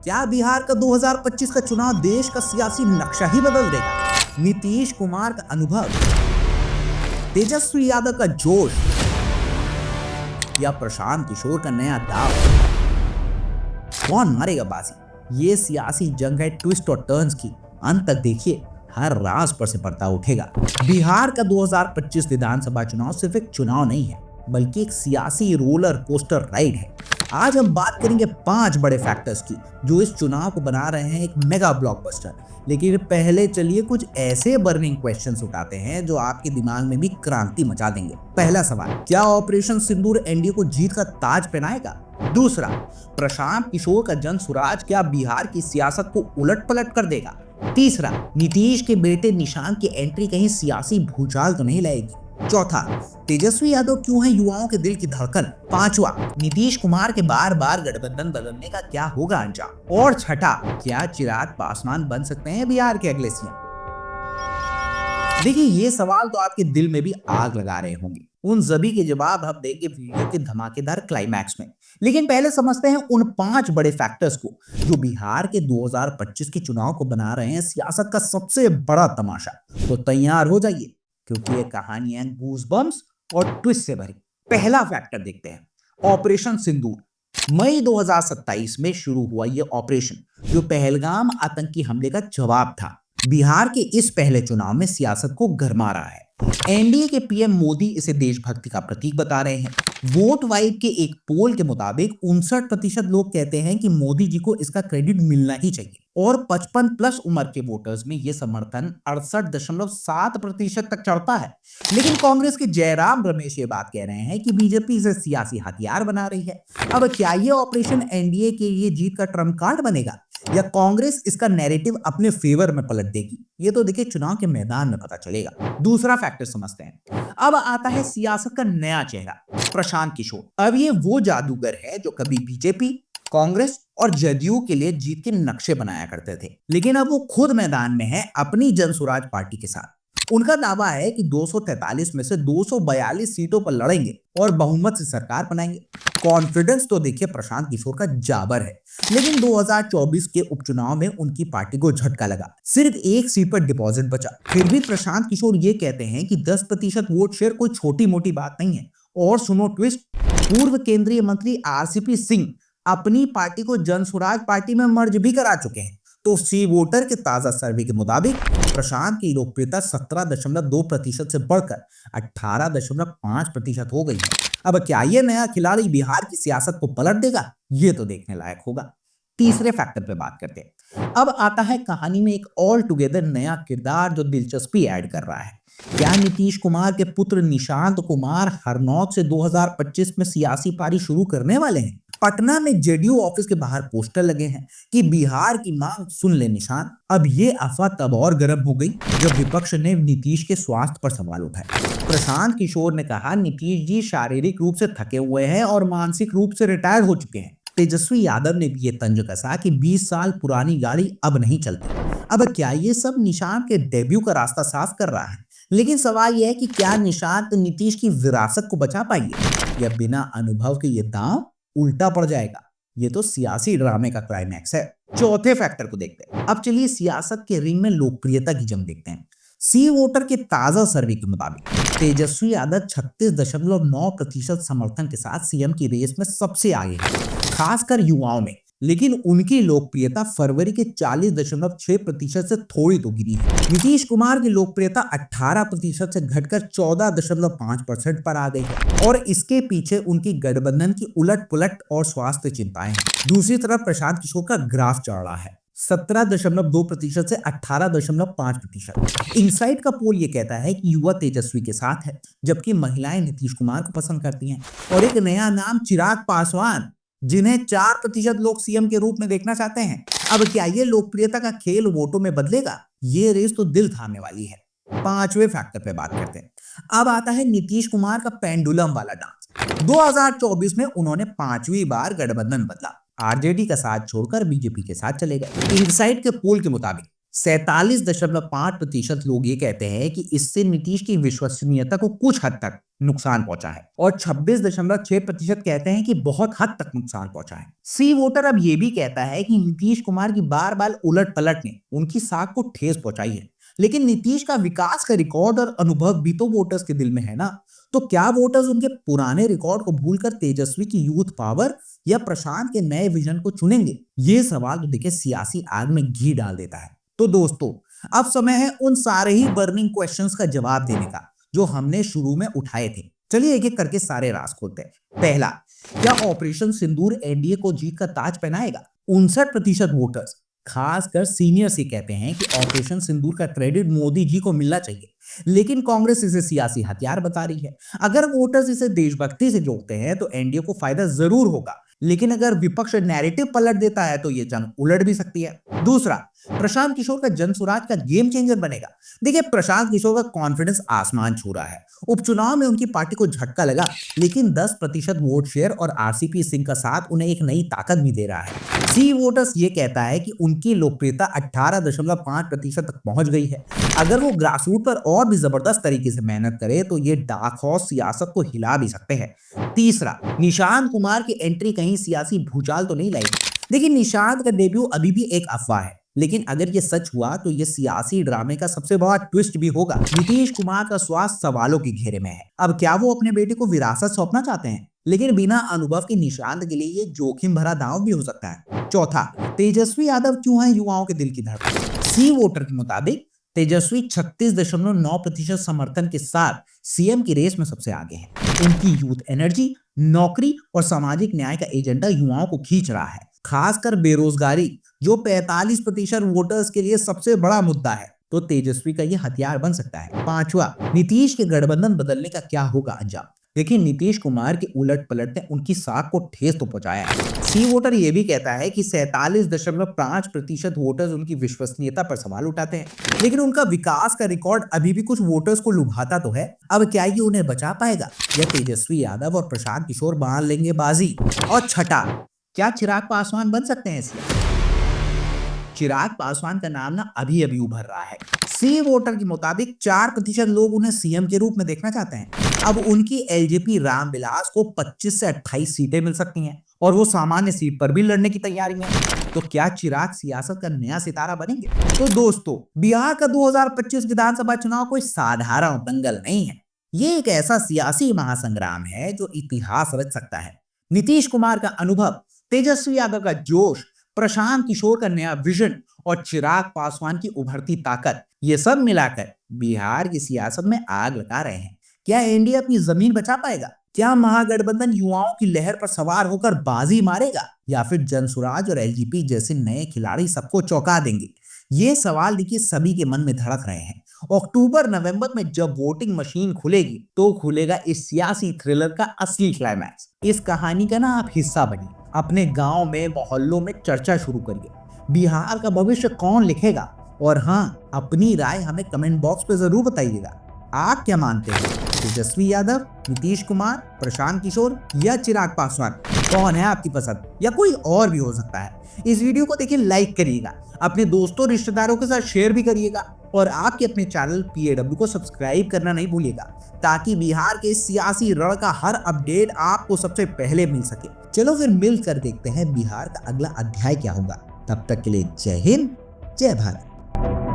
क्या बिहार का 2025 का चुनाव देश का सियासी नक्शा ही बदल देगा? नीतीश कुमार का अनुभव, तेजस्वी यादव का जोश या प्रशांत किशोर का नया दाव, कौन मारेगा बाजी? ये सियासी जंग है ट्विस्ट और टर्न्स की। अंत तक देखिए, हर राज पर से पर्दा उठेगा। बिहार का 2025 विधानसभा चुनाव सिर्फ एक चुनाव नहीं है, बल्कि एक सियासी रोलर कोस्टर राइड है। आज हम बात करेंगे 5 बड़े फैक्टर्स की जो इस चुनाव को बना रहे हैं एक मेगा ब्लॉकबस्टर। लेकिन पहले चलिए कुछ ऐसे बर्निंग क्वेश्चंस उठाते हैं जो आपके दिमाग में भी क्रांति मचा देंगे। पहला सवाल, क्या ऑपरेशन सिंदूर एनडीए को जीत का ताज पहनाएगा? दूसरा, प्रशांत किशोर का जन सुराज क्या बिहार की सियासत को उलट पलट कर देगा? तीसरा, नीतीश के बेटे निशांत की एंट्री कहीं सियासी भूचाल तो नहीं लाएगी? चौथा, तेजस्वी यादव क्यों है युवाओं के दिल की धड़कन? पांचवा, नीतीश कुमार के बार बार गठबंधन बदलने का क्या होगा अंजाम? और छठा, क्या चिराग पासवान बन सकते हैं बिहार के अगले सीएम? देखिए, ये सवाल तो आपके दिल में भी आग लगा रहे होंगे। उन सभी के जवाब हम देंगे वीडियो के धमाकेदार क्लाइमैक्स में। लेकिन पहले समझते हैं उन 5 बड़े फैक्टर्स को जो बिहार के 2025 के चुनाव को बना रहे हैं सियासत का सबसे बड़ा तमाशा। तो तैयार हो जाइए, क्योंकि ये कहानी है गूज़बम्प्स और ट्विस्ट से भरी। पहला फैक्टर देखते हैं, ऑपरेशन सिंदूर। मई 2027 में शुरू हुआ ये ऑपरेशन, जो पहलगाम आतंकी हमले का जवाब था। बिहार के इस पहले चुनाव में सियासत को गरमा रहा है। एनडीए के पीएम मोदी इसे देशभक्ति का प्रतीक बता रहे हैं। वोट वाइब के एक पोल के मुताबिक 59% लोग कहते हैं कि मोदी जी को इसका क्रेडिट मिलना ही चाहिए, और 55 प्लस उम्र के वोटर्स में यह समर्थन 68.7% तक चढ़ता है। लेकिन कांग्रेस के जयराम रमेश ये बात कह रहे हैं कि बीजेपी इसे सियासी हथियार बना रही है। अब क्या ये ऑपरेशन एनडीए के लिए जीत का ट्रम्प कार्ड बनेगा, या कांग्रेस इसका नैरेटिव अपने फेवर में पलट देगी? ये तो देखिए चुनाव के मैदान में पता चलेगा। दूसरा फैक्टर समझते हैं। अब आता है सियासत का नया चेहरा, प्रशांत किशोर। अब ये वो जादूगर है जो कभी बीजेपी, कांग्रेस और जदयू के लिए जीत के नक्शे बनाया करते थे, लेकिन अब वो खुद मैदान में है अपनी जनसुराज पार्टी के साथ। उनका दावा है कि 243 में से 242 सीटों पर लड़ेंगे और बहुमत से सरकार बनाएंगे। कॉन्फिडेंस तो देखिए प्रशांत किशोर का जाबर है, लेकिन 2024 के उपचुनाव में उनकी पार्टी को झटका लगा। सिर्फ एक सीट पर डिपॉजिट बचा। फिर भी प्रशांत किशोर ये कहते हैं कि 10% वोट शेयर कोई छोटी मोटी बात नहीं है। और सुनो ट्विस्ट, पूर्व केंद्रीय मंत्री आरसीपी सिंह अपनी पार्टी को जनसुराज पार्टी में मर्ज भी करा चुके हैं। तो सी वोटर के ताजा सर्वे के मुताबिक प्रशांत की लोकप्रियता 17.2% से बढ़कर 18.5% हो गई है। अब क्या ये नया खिलाड़ी बिहार की सियासत को पलट देगा? ये तो देखने लायक होगा। तीसरे फैक्टर पे बात करते हैं। अब आता है कहानी में एक ऑल टुगेदर नया किरदार जो दिलचस्पी ऐड कर रहा है। क्या नीतीश कुमार के पुत्र निशांत कुमार हरनौत से 2025 में सियासी पारी शुरू करने वाले हैं? पटना में जेडीयू ऑफिस के बाहर पोस्टर लगे हैं कि बिहार की मांग सुन ले निशांत। अब ये अफवाह तब और गर्म हो गई जब विपक्ष ने नीतीश के स्वास्थ्य पर सवाल उठाए। प्रशांत किशोर ने कहा, नीतीश जी शारीरिक रूप से थके हुए हैं और मानसिक रूप से रिटायर हो चुके हैं। तेजस्वी यादव ने भी ये तंज कसा कि 20 साल पुरानी गाड़ी अब नहीं चलती। अब क्या ये सब निशांत के डेब्यू का रास्ता साफ कर रहा है? लेकिन सवाल यह है कि क्या निशांत नीतीश की विरासत को बचा पाएंगे, या बिना अनुभव के ये दांव उल्टा पड़ जाएगा? ये तो सियासी ड्रामे का क्लाइमैक्स है। चौथे फैक्टर को देखते हैं। अब चलिए सियासत के रिंग में लोकप्रियता की जंग देखते हैं। सी वोटर के ताजा सर्वे के मुताबिक तेजस्वी यादव 36.9% समर्थन के साथ सीएम की रेस में सबसे आगे है, खासकर युवाओं में। लेकिन उनकी लोकप्रियता फरवरी के 40.6% से थोड़ी तो गिरी है। नीतीश कुमार की लोकप्रियता 18% से घटकर 14.5% पर आ गई है, और इसके पीछे उनकी गठबंधन की उलट पुलट और स्वास्थ्य चिंताएं हैं। दूसरी तरफ प्रशांत किशोर का ग्राफ चढ़ रहा है, 17.2% से 18.5%। इनसाइट का पोल ये कहता है कि युवा तेजस्वी के साथ है, जबकि महिलाएं नीतीश कुमार को पसंद करती हैं। और एक नया नाम चिराग पासवान, जिन्हें 4% लोग सीएम के रूप में देखना चाहते हैं। अब क्या ये लोकप्रियता का खेल वोटों में बदलेगा? ये रेस तो दिल थामने वाली है। पांचवें फैक्टर पे बात करते हैं। अब आता है नीतीश कुमार का पेंडुलम वाला डांस। 2024 में उन्होंने 5वीं बार गठबंधन बदला, आरजेडी का साथ छोड़कर बीजेपी के साथ चले गए। इनसाइट के पोल के मुताबिक 47.5% लोग ये कहते हैं कि इससे नीतीश की विश्वसनीयता को कुछ हद तक नुकसान पहुंचा है और 26.6% कहते हैं कि बहुत हद तक नुकसान पहुंचा है। सी वोटर अब ये भी कहता है कि नीतीश कुमार की बार बार उलट पलट ने उनकी साख को ठेस पहुंचाई है, लेकिन नीतीश का विकास का रिकॉर्ड और अनुभव भी तो वोटर्स के दिल में है ना। तो क्या वोटर्स उनके पुराने रिकॉर्ड को भूलकर तेजस्वी की यूथ पावर या प्रशांत के नए विजन को चुनेंगे? ये सवाल तो देखिए सियासी आग में घी डाल देता है। तो दोस्तों, अब समय है उन सारे ही बर्निंग क्वेश्चंस का जवाब देने का जो हमने शुरू में उठाए थे। चलिए एक एक करके सारे राज खोलते हैं। पहला, क्या ऑपरेशन सिंदूर एनडीए को जीत का ताज पहनाएगा? 59% वोटर्स खासकर सीनियर्स ये कहते हैं कि ऑपरेशन सिंदूर का क्रेडिट मोदी जी को मिलना चाहिए, लेकिन कांग्रेस इसे सियासी हथियार बता रही है। अगर वोटर्स इसे देशभक्ति से जोड़ते हैं तो एनडीए को फायदा जरूर होगा, लेकिन अगर विपक्ष नैरेटिव पलट देता है तो ये जंग उलट भी सकती है। दूसरा, प्रशांत किशोर का जनसुराज का गेम चेंजर बनेगा। देखिए, प्रशांत किशोर का कॉन्फिडेंस आसमान छू रहा है। उपचुनाव में उनकी पार्टी को झटका लगा, लेकिन 10% वोट शेयर और आरसीपी सिंह का साथ उन्हें एक नई ताकत भी दे रहा है। सी वोटर्स ये कहता है कि उनकी लोकप्रियता 18.5% तक पहुंच गई है। अगर वो ग्रासरूट पर और भी जबरदस्त तरीके से मेहनत करे तो ये डार्क हॉर्स सियासत को हिला भी सकते हैं। तीसरा, निशांत कुमार की एंट्री कहीं सियासी भूचाल तो नहीं लाएगी? देखिए, निशांत का डेब्यू अभी भी एक अफवाह है, लेकिन अगर ये सच हुआ तो ये सियासी ड्रामे का सबसे बड़ा ट्विस्ट भी होगा। नीतीश कुमार का स्वास्थ्य सवालों के घेरे में है। अब क्या वो अपने बेटे को विरासत सौंपना चाहते हैं? लेकिन बिना अनुभव के निशांत के लिए ये जोखिम भरा दांव भी हो सकता है। चौथा, तेजस्वी यादव क्यों है युवाओं के दिल की धड़कन? सी वोटर के मुताबिक तेजस्वी 36.9% समर्थन के साथ सीएम की रेस में सबसे आगे हैं। उनकी यूथ एनर्जी, नौकरी और सामाजिक न्याय का एजेंडा युवाओं को खींच रहा है, खासकर बेरोजगारी जो 45% वोटर्स के लिए सबसे बड़ा मुद्दा है। तो तेजस्वी का ये हथियार बन सकता है। पांचवा, नीतीश के गठबंधन बदलने का क्या होगा अंजाम? देखिए, नीतीश कुमार के उलट पलट ने उनकी साख को ठेस तो पहुंचाया है। सी वोटर ये भी कहता है कि 47.5% वोटर्स उनकी विश्वसनीयता पर सवाल उठाते हैं, लेकिन उनका विकास का रिकॉर्ड अभी भी कुछ वोटर्स को लुभाता तो है। अब क्या ये उन्हें बचा पाएगा या तेजस्वी यादव और प्रशांत किशोर बांध लेंगे बाजी? और छठा, क्या चिराग पासवान बन सकते हैं सीएम? चिराग पासवान का नाम ना अभी अभी उभर रहा है। सी वोटर के मुताबिक 4% लोग उन्हें सीएम के रूप में देखना चाहते हैं। अब उनकी एलजेपी रामविलास को 25 से 28 सीटें मिल सकती हैं और वो सामान्य सीट पर भी लड़ने की तैयारी में। तो क्या चिराग सियासत का नया सितारा बनेंगे? तो दोस्तों, बिहार का 2025 विधानसभा चुनाव कोई साधारण दंगल नहीं है। ये एक ऐसा सियासी महासंग्राम है जो इतिहास रच सकता है। नीतीश कुमार का अनुभव, तेजस्वी यादव का जोश, प्रशांत किशोर का नया विजन और चिराग पासवान की उभरती ताकत, ये सब मिलाकर बिहार की सियासत में आग लगा रहे हैं। क्या एनडीए अपनी जमीन बचा पाएगा? क्या महागठबंधन युवाओं की लहर पर सवार होकर बाजी मारेगा या फिर जनसुराज और एलजेपी जैसे नए खिलाड़ी सबको चौंका देंगे? ये सवाल देखिए सभी के मन में धड़क रहे हैं। अक्टूबर नवंबर में जब वोटिंग मशीन खुलेगी तो खुलेगा इस सियासी थ्रिलर का असली क्लाइमैक्स। इस कहानी का ना आप हिस्सा बनिए, अपने गांव में, मोहल्लों में चर्चा शुरू करिए। बिहार का भविष्य कौन लिखेगा? और हाँ, अपनी राय हमें कमेंट बॉक्स पे जरूर बताइएगा। आप क्या मानते हैं? तेजस्वी यादव, नीतीश कुमार, प्रशांत किशोर या चिराग पासवान? कौन है आपकी पसंद? या कोई और भी हो सकता है। इस वीडियो को देखिए लाइक करिएगा, अपने दोस्तों रिश्तेदारों के साथ शेयर भी करिएगा और आपके अपने चैनल PAW को सब्सक्राइब करना नहीं भूलिएगा, ताकि बिहार के सियासी रण का हर अपडेट आपको सबसे पहले मिल सके। चलो फिर मिलकर देखते हैं बिहार का अगला अध्याय क्या होगा। तब तक के लिए जय हिंद, जय भारत।